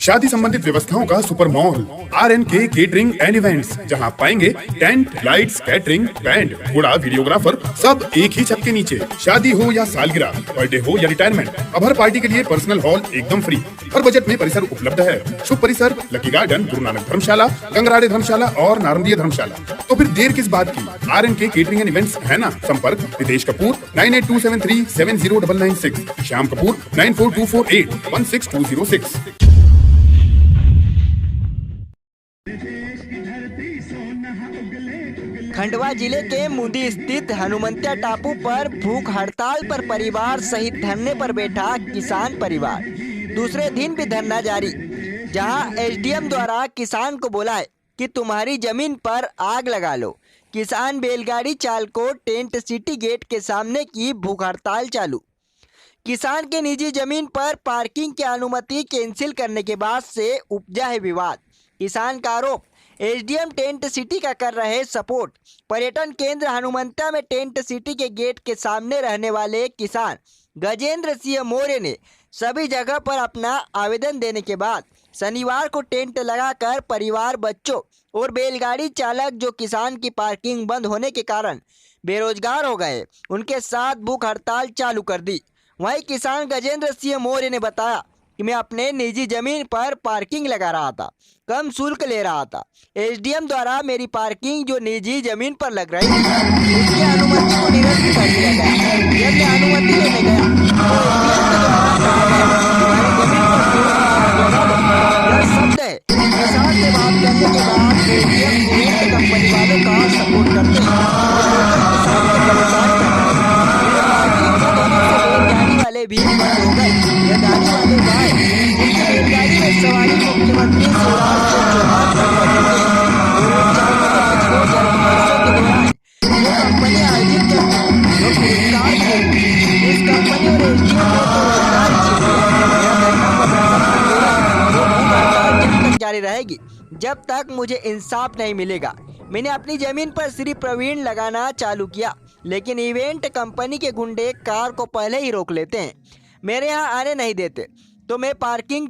शादी संबंधित व्यवस्थाओं का super mall RNK catering and events, जहां पाएंगे टेंट, लाइट्स, कैटरिंग, बैंड, घोड़ा, वीडियोग्राफर, सब एक ही छत के नीचे। शादी हो या सालगिरह, बर्थडे हो या रिटायरमेंट, अब हर पार्टी के लिए पर्सनल हॉल एकदम फ्री। हर बजट में परिसर उपलब्ध है। शुभ परिसर लकी गार्डन, गुरु नानक धर्मशाला, गंगराड़े धर्मशाला और नारंदिया धर्मशाला। तो फिर देर किस बात की? RNK केटरिंग एंड इवेंट्स है ना। संपर्क रितेश कपूर 9827370996, श्याम कपूर 9424816206। खंडवा जिले के मुंदी स्थित हनुमंतिया टापू पर भूख हड़ताल पर परिवार सहित धरने पर बैठा किसान परिवार। दूसरे दिन भी धरना जारी, जहां SDM द्वारा किसान को बोला है कि तुम्हारी जमीन पर आग लगा लो। किसान बैलगाड़ी चालकों टेंट सिटी गेट के सामने की भूख हड़ताल चालू। किसान के निजी जमीन पर पार्किंग की अनुमति कैंसिल करने के बाद से उपजा है विवाद। किसान का आरोप, SDM टेंट सिटी का कर रहे सपोर्ट। पर्यटन केंद्र हनुमंतिया में टेंट सिटी के गेट के सामने रहने वाले किसान गजेंद्र सिंह मौर्य ने सभी जगह पर अपना आवेदन देने के बाद शनिवार को टेंट लगाकर परिवार, बच्चों और बैलगाड़ी चालक जो किसान की पार्किंग बंद होने के कारण बेरोजगार हो गए, उनके साथ भूख हड़ताल चालू कर दी। वहीं किसान गजेंद्र सिंह मौर्य ने बताया कि मैं अपने निजी जमीन पर पार्किंग लगा रहा था, कम शुल्क ले रहा था। SDM द्वारा मेरी पार्किंग जो निजी जमीन पर लग रही थी, उसकी अनुमति को निरस्त कर दिया गया। जब मैं अनुमति लेने गया तो SDM के द्वारा शब्द है। किसान से बात करने के बाद SDM इवेंट कंपनी वालों का सपोर्ट करते हैं भी बंद हो गए। ये गाड़ी वाले भाई जिनकी रेलगाड़ी में सवारी मुख्यमंत्री शिवराज सिंह चौहान कर रहे थे, जो कंपनी आयोजित करती जो पुरस्कार मिलेगी, इस कंपनी और SDM को जारी रहेगी जब तक मुझे इंसाफ नहीं मिलेगा। मैंने अपनी जमीन पर श्री प्रवीण लगाना चालू किया, लेकिन इवेंट कंपनी के गुंडे कार को पहले ही रोक लेते हैं, मेरे यहाँ आने नहीं देते। तो मैं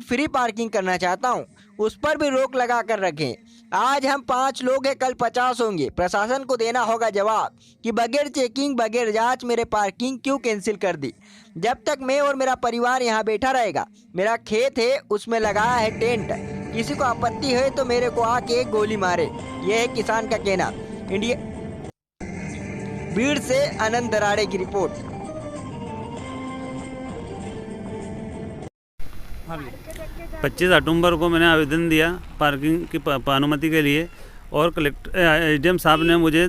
फ्री पार्किंग करना चाहता हूँ, उस पर भी रोक लगा कर रखें। आज हम 5 लोग हैं, कल 50 होंगे। प्रशासन को देना होगा जवाब कि बगैर चेकिंग, बगैर जांच मेरे पार्किंग क्यों कैंसिल कर दी। जब तक मैं और मेरा परिवार यहाँ बैठा रहेगा, मेरा खेत है उसमें लगाया है टेंट, किसी को आपत्ति है तो मेरे को आके गोली मारे। यह है किसान का कहना। इंडिया भीड़ से आनंद दराड़े की रिपोर्ट। 25 अक्टूबर को मैंने आवेदन दिया पार्किंग की अनुमति के लिए, और SDM साहब ने मुझे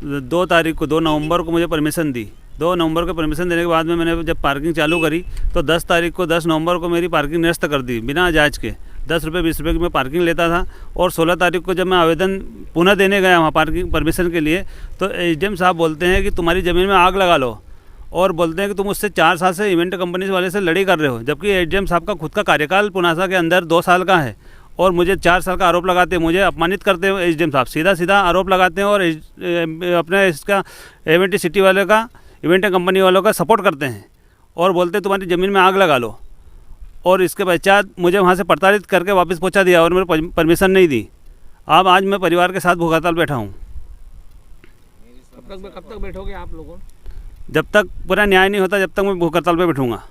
2 नवंबर को मुझे परमिशन दी। 2 नवंबर को परमिशन देने के बाद में मैंने जब पार्किंग चालू करी तो 10 नवंबर को मेरी पार्किंग निरस्त कर दी बिना जांच के। 10 रुपये 20 रुपये की मैं पार्किंग लेता था, और 16 तारीख को जब मैं आवेदन पुनः देने गया वहाँ पार्किंग परमिशन के लिए, तो SDM साहब बोलते हैं कि तुम्हारी ज़मीन में आग लगा लो, और बोलते हैं कि तुम उससे 4 साल से इवेंट कंपनी वाले से लड़ाई कर रहे हो, जबकि SDM साहब का खुद का कार्यकाल पुनासा के अंदर 2 साल का है, और मुझे 4 साल का आरोप लगाते हैं, मुझे अपमानित करते हैं। SDM साहब सीधा आरोप लगाते हैं और अपने इसका इवेंट सिटी वाले का, इवेंट कंपनी वालों का सपोर्ट करते हैं, और बोलते हैं तुम्हारी ज़मीन में आग लगा लो। और इसके पश्चात मुझे वहाँ से प्रताड़ित करके वापस पहुँचा दिया और मेरे परमिशन नहीं दी। अब आज मैं परिवार के साथ भूख हड़ताल बैठा हूँ। कब तक बैठोगे आप लोगों? जब तक पूरा न्याय नहीं होता, जब तक मैं भूख हड़ताल पे बैठूँगा।